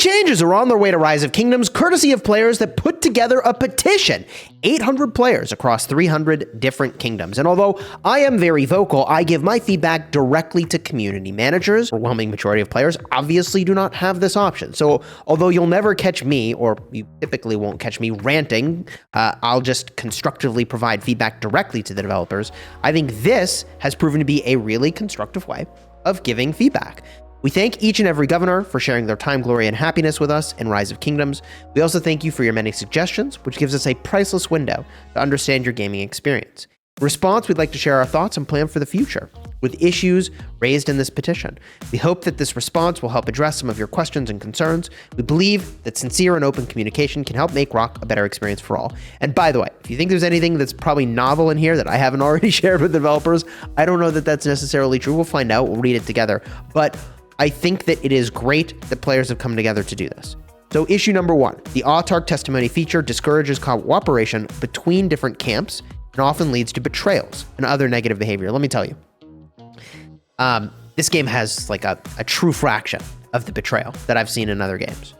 changes are on their way to Rise of Kingdoms, courtesy of players that put together a petition. 800 players across 300 different kingdoms. And although I am very vocal, I give my feedback directly to community managers. The overwhelming majority of players obviously do not have this option. So although you'll never catch me, or you typically won't catch me ranting, I'll just constructively provide feedback directly to the developers. I think this has proven to be a really constructive way of giving feedback. We thank each and every governor for sharing their time, glory, and happiness with us in Rise of Kingdoms. We also thank you for your many suggestions, which gives us a priceless window to understand your gaming experience. In response, we'd like to share our thoughts and plan for the future with issues raised in this petition. We hope that this response will help address some of your questions and concerns. We believe that sincere and open communication can help make Rock a better experience for all. And by the way, if you think there's anything that's probably novel in here that I haven't already shared with the developers, I don't know that that's necessarily true. We'll find out. We'll read it together. But I think that it is great that players have come together to do this. So issue number 1, the autarch testimony feature discourages cooperation between different camps and often leads to betrayals and other negative behavior. Let me tell you, this game has like a true fraction of the betrayal that I've seen in other games.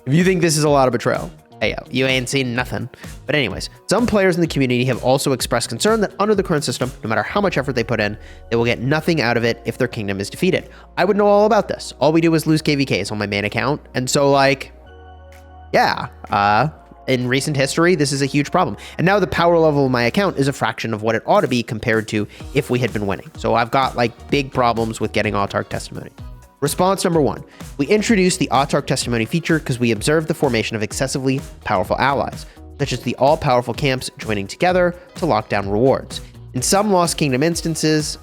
If you think this is a lot of betrayal, hey, you ain't seen nothing. But anyways, some players in the community have also expressed concern that under the current system, no matter how much effort they put in, they will get nothing out of it if their kingdom is defeated. I would know all about this. All we do is lose KvKs on my main account. And so like, yeah, in recent history, this is a huge problem. And now the power level of my account is a fraction of what it ought to be compared to if we had been winning. So I've got like big problems with getting autarch testimony. Response number 1, we introduced the autarch testimony feature because we observed the formation of excessively powerful allies, such as the all-powerful camps joining together to lock down rewards. In some Lost Kingdom instances,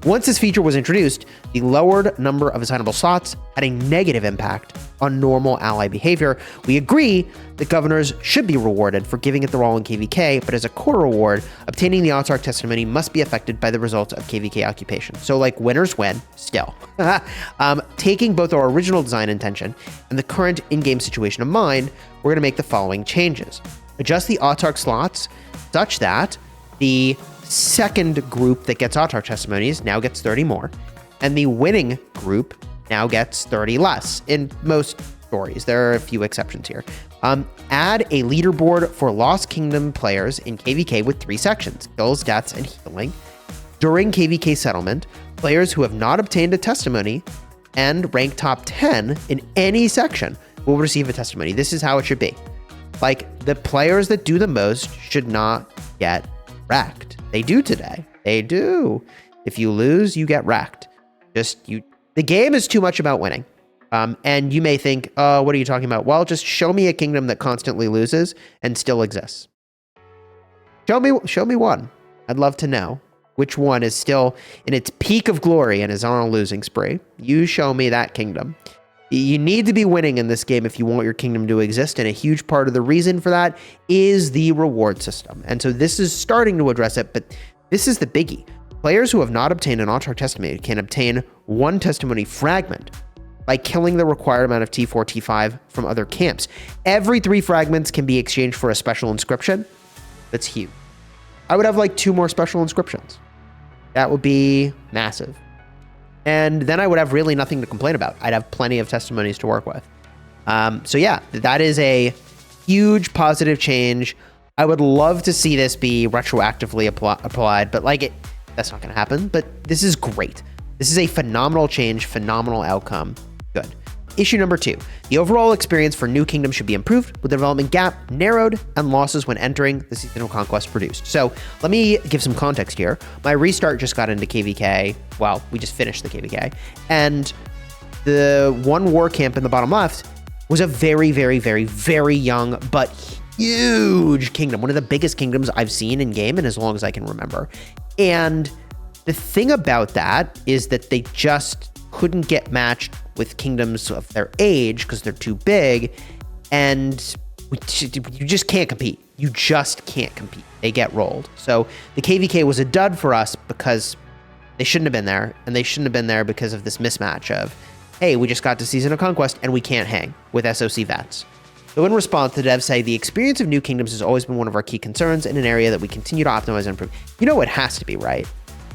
once this feature was introduced, the lowered number of assignable slots had a negative impact on normal ally behavior. We agree that governors should be rewarded for giving it their all in KvK, but as a core reward, obtaining the autarch testimony must be affected by the results of KvK occupation. So like winners win still. Taking both our original design intention and the current in-game situation in mind, we're going to make the following changes. Adjust the autarch slots such that the second group that gets autarch testimonies now gets 30 more, and the winning group now gets 30 less in most stories. There are a few exceptions here. Add a leaderboard for Lost Kingdom players in KvK with 3 sections, kills, deaths, and healing. During KvK settlement, players who have not obtained a testimony and rank top 10 in any section will receive a testimony. This is how it should be. Like, the players that do the most should not get wrecked. They do today. They do. If you lose, you get wrecked. The game is too much about winning. And you may think, oh, what are you talking about? Well, just show me a kingdom that constantly loses and still exists. Show me one. I'd love to know which one is still in its peak of glory and is on a losing spree. You show me that kingdom. You need to be winning in this game if you want your kingdom to exist, and a huge part of the reason for that is the reward system. And so this is starting to address it, but this is the biggie. Players who have not obtained an autarch testimony can obtain 1 testimony fragment by killing the required amount of T4, T5 from other camps. Every 3 fragments can be exchanged for a special inscription. That's huge. I would have like 2 more special inscriptions. That would be massive. And then I would have really nothing to complain about. I'd have plenty of testimonies to work with. So yeah, that is a huge positive change. I would love to see this be retroactively applied, but that's not going to happen. But this is great. This is a phenomenal change, phenomenal outcome. Good. Issue number 2, the overall experience for new kingdoms should be improved with the development gap narrowed and losses when entering the seasonal conquest reduced. So let me give some context here. My restart just got into KvK. Well, we just finished the KvK, and the one war camp in the bottom left was a very, very, very, very young but huge kingdom. One of the biggest kingdoms I've seen in game in as long as I can remember. And the thing about that is that they just couldn't get matched with kingdoms of their age because they're too big, and you just can't compete. You just can't compete. They get rolled. So the KvK was a dud for us because they shouldn't have been there, and they shouldn't have been there because of this mismatch of, hey, we just got to Season of Conquest and we can't hang with SOC vets. So in response, the devs say the experience of new kingdoms has always been one of our key concerns in an area that we continue to optimize and improve. You know it has to be, right?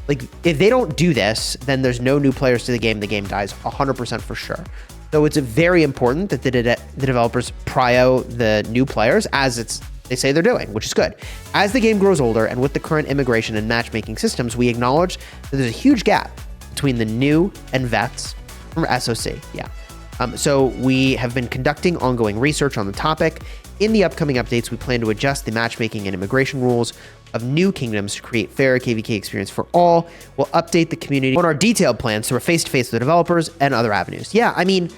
Like, if they don't do this, then there's no new players to the game. The game dies 100% for sure. So it's very important that the developers prio the new players they say they're doing, which is good. As the game grows older and with the current immigration and matchmaking systems, we acknowledge that there's a huge gap between the new and vets from SOC. Yeah. So we have been conducting ongoing research on the topic. In the upcoming updates, we plan to adjust the matchmaking and immigration rules of new kingdoms to create fair KvK experience for all. We'll update the community on our detailed plans so we're face-to-face with the developers and other avenues. Yeah, I mean,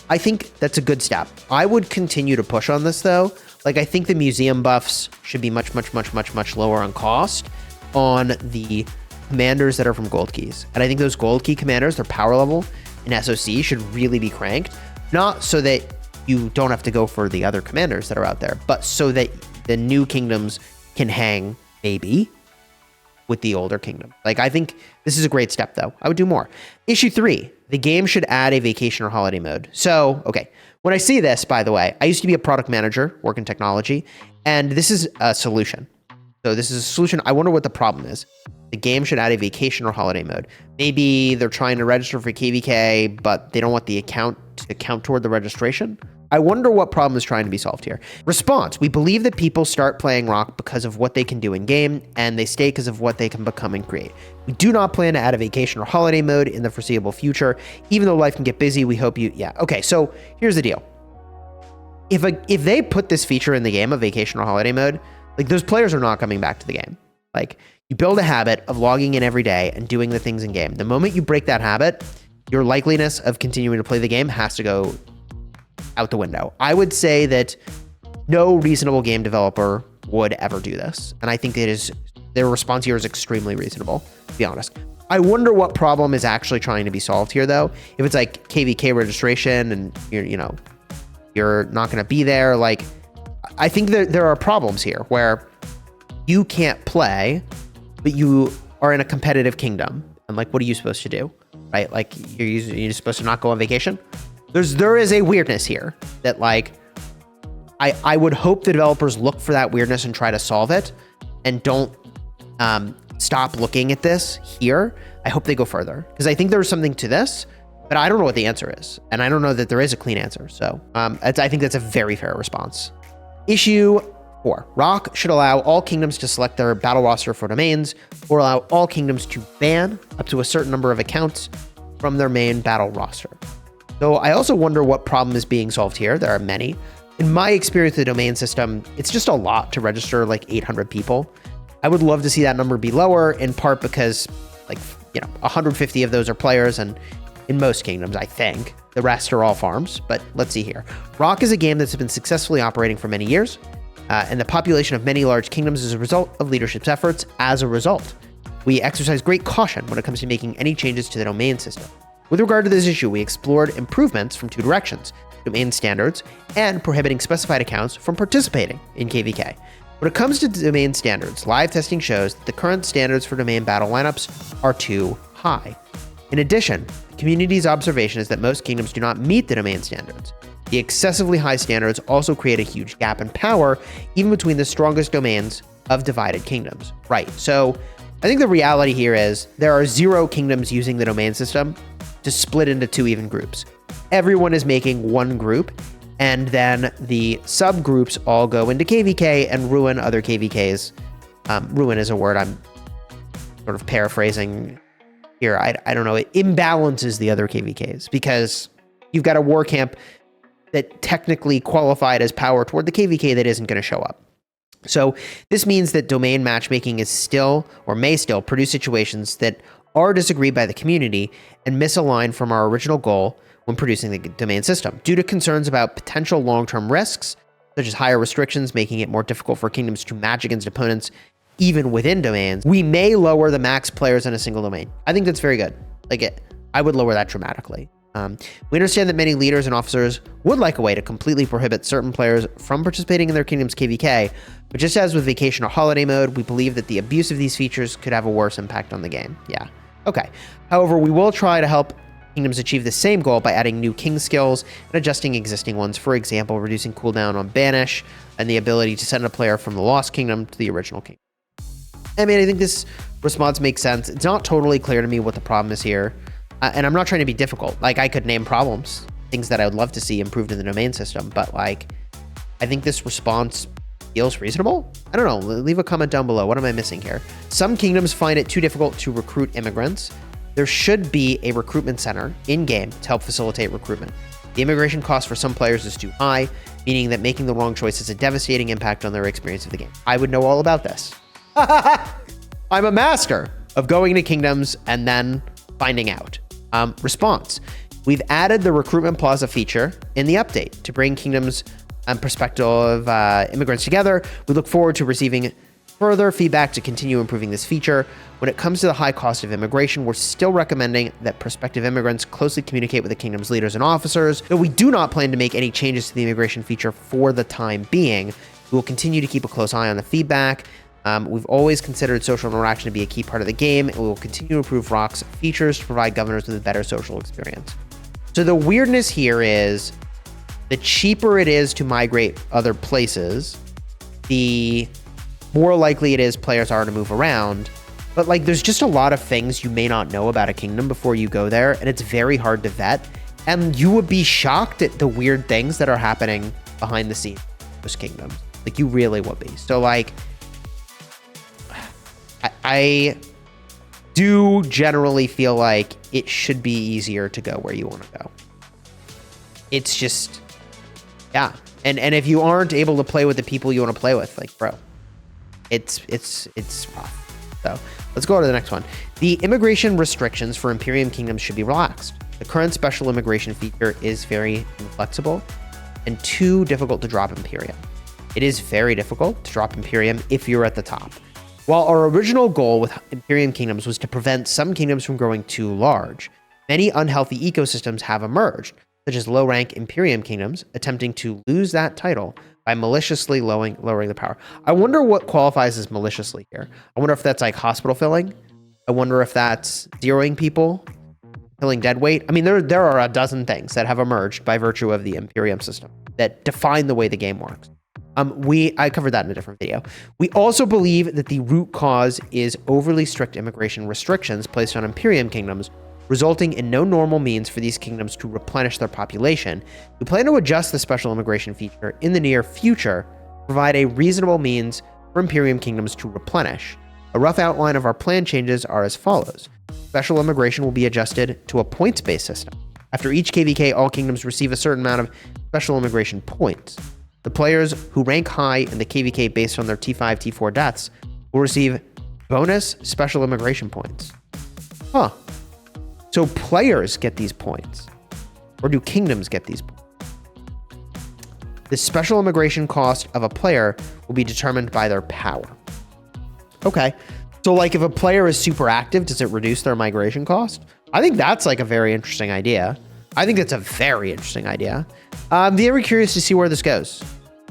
I think that's a good step. I would continue to push on this, though. Like, I think the museum buffs should be much lower on cost on the commanders that are from gold keys. And I think those gold key commanders, their power level in SOC should really be cranked. Not so that you don't have to go for the other commanders that are out there, but so that the new kingdoms can hang, maybe, with the older kingdom. Like, I think this is a great step, though. I would do more. Issue 3, the game should add a vacation or holiday mode. So, okay, when I see this, by the way, I used to be a product manager, work in technology, and this is a solution. So this is a solution. I wonder what the problem is. The game should add a vacation or holiday mode. Maybe they're trying to register for KvK, but they don't want the account to count toward the registration. I wonder what problem is trying to be solved here. Response: we believe that people start playing Rock because of what they can do in game, and they stay because of what they can become and create. We do not plan to add a vacation or holiday mode in the foreseeable future. Even though life can get busy, we hope you... Yeah, okay, so here's the deal. If they put this feature in the game, a vacation or holiday mode, like, those players are not coming back to the game. Like, you build a habit of logging in every day and doing the things in game. The moment you break that habit, your likeliness of continuing to play the game has to go out the window. I would say that no reasonable game developer would ever do this. And I think their response here is extremely reasonable, to be honest. I wonder what problem is actually trying to be solved here, though. If it's like KvK registration and you're not going to be there, like, I think that there are problems here where you can't play, but you are in a competitive kingdom. And, like, what are you supposed to do? Right? Like, you're supposed to not go on vacation? There is a weirdness here that, like, I would hope the developers look for that weirdness and try to solve it, and don't stop looking at this here. I hope they go further, because I think there's something to this, but I don't know what the answer is, and I don't know that there is a clean answer. So I think that's a very fair response. Issue 4. Rock should allow all kingdoms to select their battle roster for domains, or allow all kingdoms to ban up to a certain number of accounts from their main battle roster. So I also wonder what problem is being solved here. There are many. In my experience with the domain system, it's just a lot to register like 800 people. I would love to see that number be lower, in part because, like, 150 of those are players, and in most kingdoms, I think. The rest are all farms, but let's see here. Rock is a game that's been successfully operating for many years, and the population of many large kingdoms is a result of leadership's efforts. As a result, we exercise great caution when it comes to making any changes to the domain system. With regard to this issue, we explored improvements from 2 directions: domain standards and prohibiting specified accounts from participating in KvK. When it comes to domain standards, live testing shows that the current standards for domain battle lineups are too high. In addition, the community's observation is that most kingdoms do not meet the domain standards. The excessively high standards also create a huge gap in power, even between the strongest domains of divided kingdoms. Right, so I think the reality here is there are 0 kingdoms using the domain system to split into 2 even groups. Everyone is making one group, and then the subgroups all go into KvK and ruin other KvKs. Ruin is a word I'm sort of paraphrasing here. I don't know. It imbalances the other KvKs, because you've got a war camp that technically qualified as power toward the KvK that isn't going to show up. So this means that domain matchmaking is still, or may still, produce situations that are disagreed by the community and misalign from our original goal when producing the domain system. Due to concerns about potential long-term risks, such as higher restrictions making it more difficult for kingdoms to match against opponents even within domains, we may lower the max players in a single domain. I think that's very good. I would lower that dramatically. We understand that many leaders and officers would like a way to completely prohibit certain players from participating in their kingdom's KvK, but just as with vacation or holiday mode, we believe that the abuse of these features could have a worse impact on the game. Yeah. Okay. However, we will try to help kingdoms achieve the same goal by adding new king skills and adjusting existing ones. For example, reducing cooldown on banish and the ability to send a player from the lost kingdom to the original kingdom. I mean, I think this response makes sense. It's not totally clear to me what the problem is here. And I'm not trying to be difficult. Like, I could name problems. things that I would love to see improved in the domain system, but like, I think this response feels reasonable. I don't know. Leave a comment down below. What am I missing here? Some kingdoms find it too difficult to recruit immigrants. There should be a recruitment center in-game to help facilitate recruitment. The immigration cost for some players is too high, meaning that making the wrong choice has a devastating impact on their experience of the game. I would know all about this. I'm a master of going to kingdoms and then finding out. Response. We've added the Recruitment Plaza feature in the update to bring kingdoms and prospective immigrants together. We look forward to receiving further feedback to continue improving this feature. When it comes to the high cost of immigration, we're still recommending that prospective immigrants closely communicate with the kingdom's leaders and officers. Though we do not plan to make any changes to the immigration feature for the time being, we will continue to keep a close eye on the feedback. We've always considered social interaction to be a key part of the game, and we will continue to improve Rock's features to provide governors with a better social experience. So the weirdness here is, the cheaper it is to migrate other places, the more likely it is players are to move around. But like, there's just a lot of things you may not know about a kingdom before you go there, and it's very hard to vet. And you would be shocked at the weird things that are happening behind the scenes in those kingdoms. Like, you really would be. So like, I do generally feel like it should be easier to go where you want to go. It's just, yeah. And if you aren't able to play with the people you want to play with, like, bro, it's rough. So let's go to the next one. The immigration restrictions for Imperium kingdoms should be relaxed. The current special immigration feature is very inflexible and too difficult to drop Imperium. It is very difficult to drop Imperium if you're at the top. While our original goal with Imperium kingdoms was to prevent some kingdoms from growing too large, many unhealthy ecosystems have emerged, such as low-rank Imperium kingdoms attempting to lose that title by maliciously lowering the power. I wonder what qualifies as maliciously here. I wonder if that's like hospital filling. I wonder if that's zeroing people, filling dead weight. I mean, there are a dozen things that have emerged by virtue of the Imperium system that define the way the game works. I covered that in a different video. We also believe that the root cause is overly strict immigration restrictions placed on Imperium kingdoms, resulting in no normal means for these kingdoms to replenish their population. We plan to adjust the special immigration feature in the near future, provide a reasonable means for Imperium kingdoms to replenish. A rough outline of our plan changes are as follows. Special immigration will be adjusted to a points-based system. After each KvK, all kingdoms receive a certain amount of special immigration points. The players who rank high in the KvK based on their T5, T4 deaths will receive bonus special immigration points. Huh. So players get these points, or do kingdoms get these points? The special immigration cost of a player will be determined by their power. Okay. So like, if a player is super active, does it reduce their migration cost? I think that's like a very interesting idea. I think that's a very interesting idea. I'm very curious to see where this goes.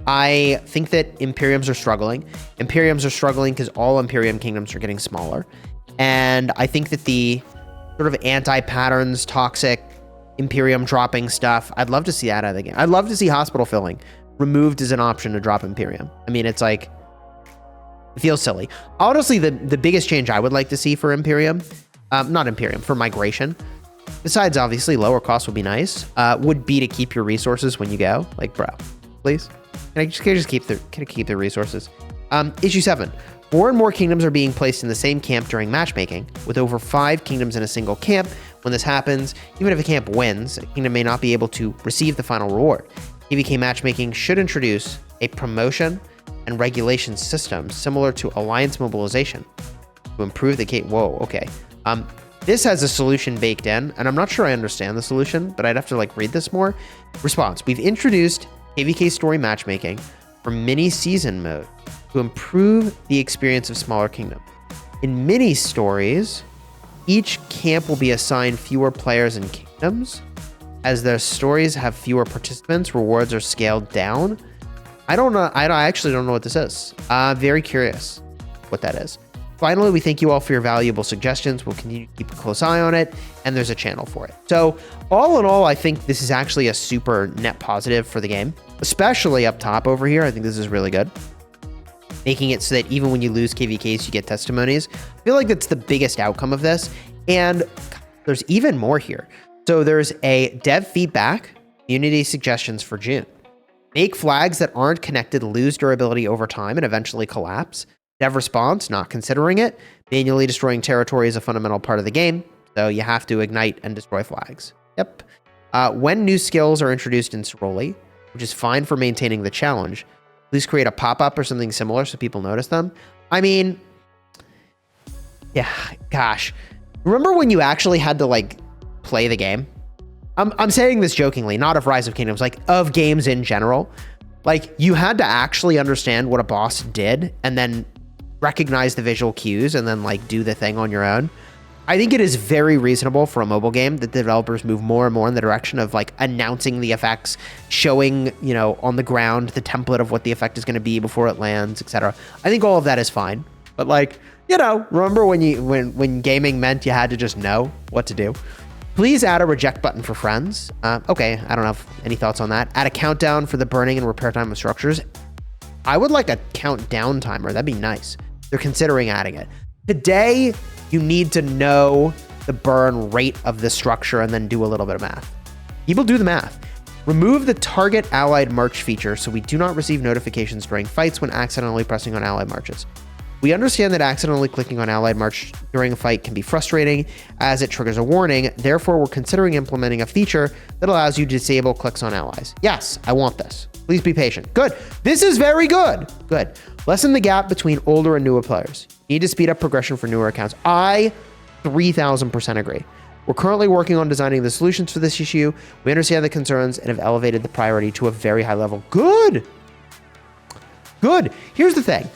I think that Imperiums are struggling. Imperiums are struggling because all Imperium kingdoms are getting smaller. And I think that the sort of anti-patterns, toxic Imperium dropping stuff, I'd love to see that out of the game. I'd love to see hospital filling removed as an option to drop Imperium. I mean, it's like, it feels silly. Honestly, the biggest change I would like to see for Imperium, not Imperium, for migration, besides obviously lower cost would be nice, would be to keep your resources when you go. Like, bro, please. Can I just keep the resources? Issue 7. More and more kingdoms are being placed in the same camp during matchmaking, with over 5 kingdoms in a single camp. When this happens, even if a camp wins, a kingdom may not be able to receive the final reward. KvK matchmaking should introduce a promotion and regulation system similar to alliance mobilization to improve the game. Whoa, okay. This has a solution baked in, and I'm not sure I understand the solution, but I'd have to like read this more. Response. We've introduced KvK story matchmaking for mini season mode to improve the experience of smaller kingdoms. In mini stories, each camp will be assigned fewer players and kingdoms. As their stories have fewer participants, rewards are scaled down. I don't know. I actually don't know what this is. Very curious what that is. Finally, we thank you all for your valuable suggestions. We'll continue to keep a close eye on it, and there's a channel for it. So all in all, I think this is actually a super net positive for the game, especially up top over here. I think this is really good. Making it so that even when you lose KvKs, you get testimonies. I feel like that's the biggest outcome of this. And there's even more here. So there's a dev feedback Community suggestions for June. Make flags that aren't connected lose durability over time and eventually collapse. Dev response, not considering it. Manually destroying territory is a fundamental part of the game, so you have to ignite and destroy flags. Yep. When new skills are introduced in Soroli, which is fine for maintaining the challenge, please create a pop-up or something similar so people notice them. I mean, yeah, gosh. Remember when you actually had to, like, play the game? I'm saying this jokingly, not of Rise of Kingdoms, like, of games in general. Like, you had to actually understand what a boss did and then recognize the visual cues and then, like, do the thing on your own. I think it is very reasonable for a mobile game that the developers move more and more in the direction of, like, announcing the effects, showing, you know, on the ground the template of what the effect is going to be before it lands, etc. I think all of that is fine. But, like, you know, remember when gaming meant you had to just know what to do? Please add a reject button for friends. Okay, I don't have any thoughts on that. Add a countdown for the burning and repair time of structures. I would like a countdown timer. That'd be nice. They're considering adding it. Today, you need to know the burn rate of the structure and then do a little bit of math. People do the math. Remove the target allied march feature so we do not receive notifications during fights when accidentally pressing on allied marches. We understand that accidentally clicking on allied march during a fight can be frustrating as it triggers a warning. Therefore, we're considering implementing a feature that allows you to disable clicks on allies. Yes, I want this. Please be patient. Good. This is very good. Good. Lessen the gap between older and newer players. Need to speed up progression for newer accounts. I 3000% agree. We're currently working on designing the solutions for this issue. We understand the concerns and have elevated the priority to a very high level. Good. Good. Here's the thing.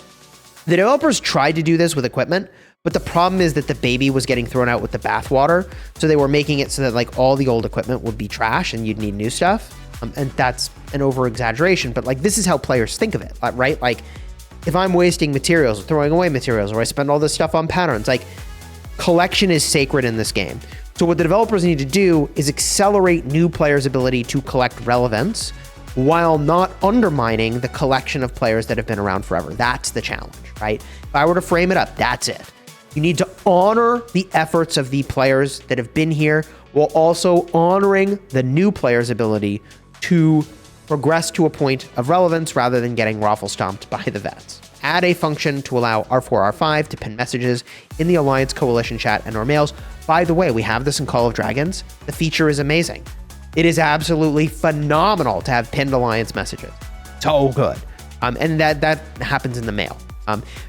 The developers tried to do this with equipment, but the problem is that the baby was getting thrown out with the bathwater. So they were making it so that, like, all the old equipment would be trash and you'd need new stuff. And that's an over exaggeration, but, like, this is how players think of it, right? Like, if I'm wasting materials or throwing away materials, or I spend all this stuff on patterns, like, collection is sacred in this game. So what the developers need to do is accelerate new players' ability to collect relevance while not undermining the collection of players that have been around forever. That's the challenge, right? If I were to frame it up, that's it. You need to honor the efforts of the players that have been here while also honoring the new players' ability to progress to a point of relevance rather than getting raffle stomped by the vets. Add a function to allow R4, R5 to pin messages in the Alliance Coalition chat and our mails. By the way, we have this in Call of Dragons. The feature is amazing. It is absolutely phenomenal to have pinned Alliance messages. So good. And that happens in the mail.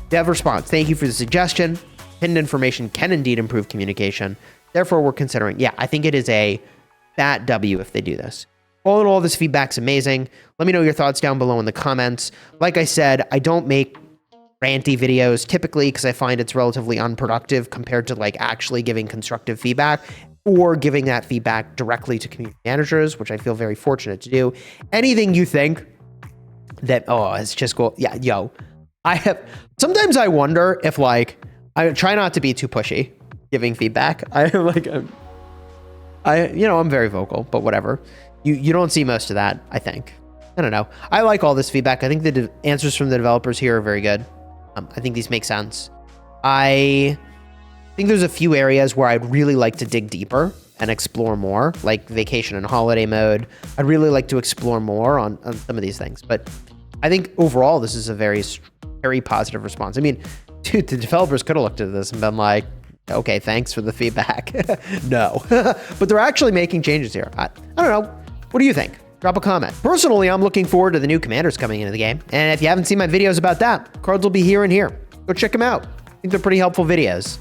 Dev response, thank you for the suggestion. Pinned information can indeed improve communication. Therefore, we're considering, yeah, I think it is a fat W if they do this. All in all, this feedback's amazing. Let me know your thoughts down below in the comments. Like I said, I don't make ranty videos typically because I find it's relatively unproductive compared to, like, actually giving constructive feedback or giving that feedback directly to community managers, which I feel very fortunate to do. Anything you think that, oh, it's just cool. Yeah, yo, sometimes I wonder if, like, I try not to be too pushy giving feedback. I'm very vocal, but whatever. You don't see most of that, I think. I don't know. I like all this feedback. I think the answers from the developers here are very good. I think these make sense. I think there's a few areas where I'd really like to dig deeper and explore more, like vacation and holiday mode. I'd really like to explore more on some of these things. But I think overall, this is a very, very positive response. I mean, dude, the developers could have looked at this and been like, okay, thanks for the feedback. No. But they're actually making changes here. I don't know. What do you think? Drop a comment. Personally, I'm looking forward to the new commanders coming into the game. And if you haven't seen my videos about that, cards will be here and here. Go check them out. I think they're pretty helpful videos.